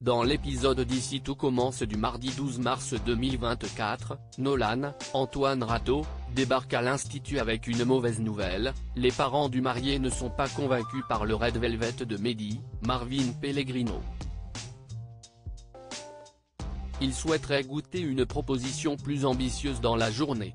Dans l'épisode d'Ici tout commence du mardi 12 mars 2024, Nolan, Antoine Rateau, débarque à l'Institut avec une mauvaise nouvelle. Les parents du marié ne sont pas convaincus par le Red Velvet de Mehdi, Marvin Pellegrino. Ils souhaiteraient goûter une proposition plus ambitieuse dans la journée.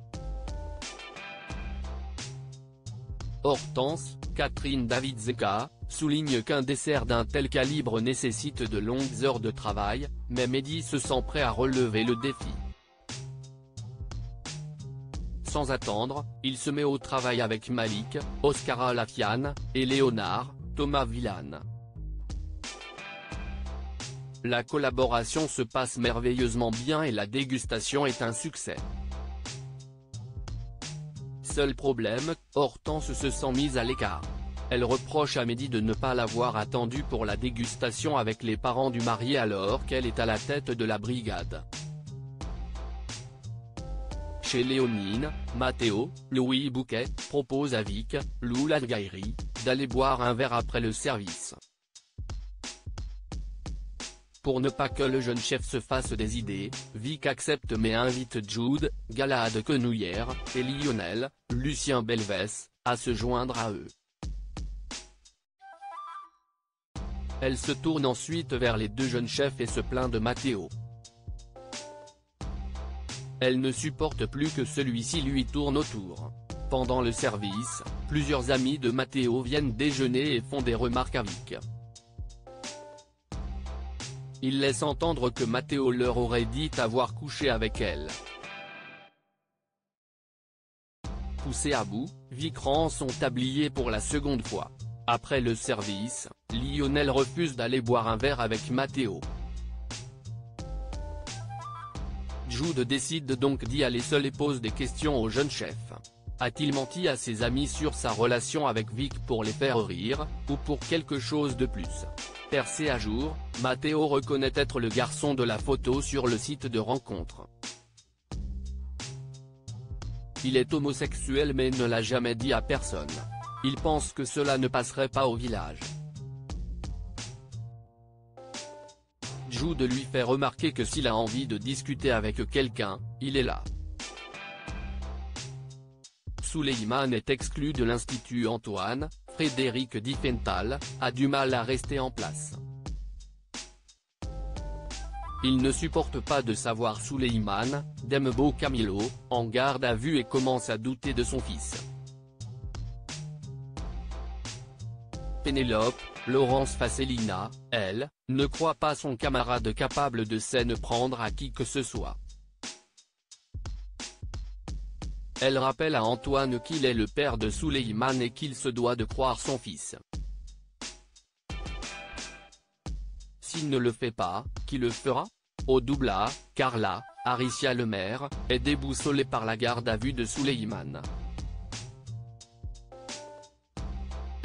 Hortense, Catherine Davidzeka, souligne qu'un dessert d'un tel calibre nécessite de longues heures de travail, mais Mehdi se sent prêt à relever le défi. Sans attendre, il se met au travail avec Malik, Oscara Lafiane, et Léonard, Thomas Villane. La collaboration se passe merveilleusement bien et la dégustation est un succès. Seul problème, Hortense se sent mise à l'écart. Elle reproche à Mehdi de ne pas l'avoir attendue pour la dégustation avec les parents du marié alors qu'elle est à la tête de la brigade. Chez Léonine, Matteo, Louis Bouquet, propose à Vic, Lou Ladgairi, d'aller boire un verre après le service. Pour ne pas que le jeune chef se fasse des idées, Vic accepte mais invite Jude, Galahad Quenouillère, et Lionel, Lucien Belvès, à se joindre à eux. Elle se tourne ensuite vers les deux jeunes chefs et se plaint de Matteo. Elle ne supporte plus que celui-ci lui tourne autour. Pendant le service, plusieurs amis de Matteo viennent déjeuner et font des remarques à Vic. Il laisse entendre que Matteo leur aurait dit avoir couché avec elle. Poussé à bout, Vic rend son tablier pour la seconde fois. Après le service, Lionel refuse d'aller boire un verre avec Matteo. Jude décide donc d'y aller seul et pose des questions au jeune chef. A-t-il menti à ses amis sur sa relation avec Vic pour les faire rire, ou pour quelque chose de plus? Percé à jour, Matteo reconnaît être le garçon de la photo sur le site de rencontre. Il est homosexuel mais ne l'a jamais dit à personne. Il pense que cela ne passerait pas au village. Jude lui fait remarquer que s'il a envie de discuter avec quelqu'un, il est là. Souleyman est exclu de l'Institut. Antoine, Frédéric Diffenthal, a du mal à rester en place. Il ne supporte pas de savoir Souleyman, Dembo Camilo, en garde à vue et commence à douter de son fils. Pénélope, Laurence Facelina, elle, ne croit pas son camarade capable de s'en prendre à qui que ce soit. Elle rappelle à Antoine qu'il est le père de Souleyman et qu'il se doit de croire son fils. S'il ne le fait pas, qui le fera? Au double A, Carla, Aricia Lemaire, est déboussolée par la garde à vue de Souleyman.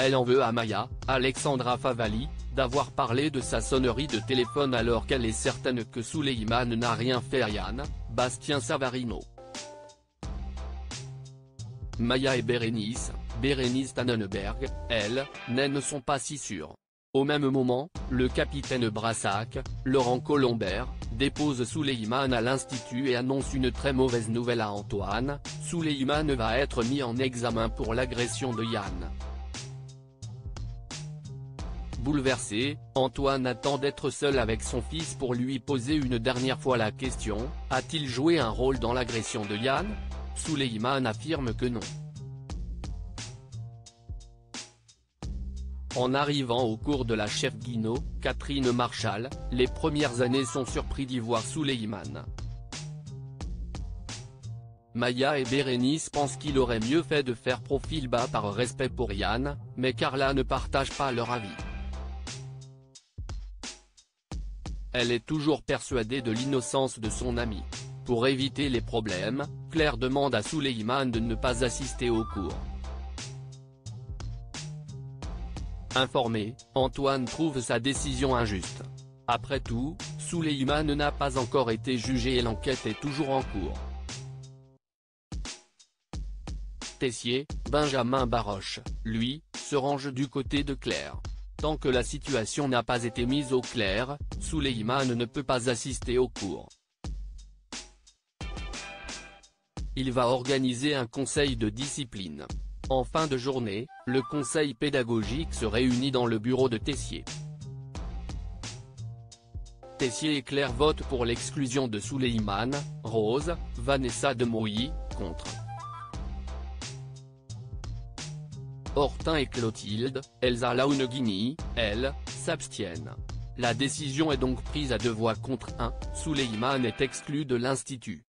Elle en veut à Maya, Alexandra Favalli, d'avoir parlé de sa sonnerie de téléphone alors qu'elle est certaine que Souleyman n'a rien fait à Yann, Bastien Savarino. Maya et Bérénice Tannenberg, elles, ne sont pas si sûres. Au même moment, le capitaine Brassac, Laurent Colombert, dépose Souleyman à l'Institut et annonce une très mauvaise nouvelle à Antoine: Souleyman va être mis en examen pour l'agression de Yann. Bouleversé, Antoine attend d'être seul avec son fils pour lui poser une dernière fois la question: a-t-il joué un rôle dans l'agression de Yann? Souleyman affirme que non. En arrivant au cours de la chef Guino, Catherine Marchal, les premières années sont surpris d'y voir Souleyman. Maya et Bérénice pensent qu'il aurait mieux fait de faire profil bas par respect pour Yann, mais Carla ne partage pas leur avis. Elle est toujours persuadée de l'innocence de son ami. Pour éviter les problèmes, Claire demande à Souleyman de ne pas assister au cours. Informé, Antoine trouve sa décision injuste. Après tout, Souleyman n'a pas encore été jugé et l'enquête est toujours en cours. Tessier, Benjamin Baroche, lui, se range du côté de Claire. Tant que la situation n'a pas été mise au clair, Souleymane ne peut pas assister aux cours. Il va organiser un conseil de discipline. En fin de journée, le conseil pédagogique se réunit dans le bureau de Tessier. Tessier et Claire votent pour l'exclusion de Souleymane, Rose, Vanessa Demouy, contre. Hortin et Clotilde, Elsa Laouneguini, elles, s'abstiennent. La décision est donc prise à 2 voix contre 1, Souleymane est exclu de l'Institut.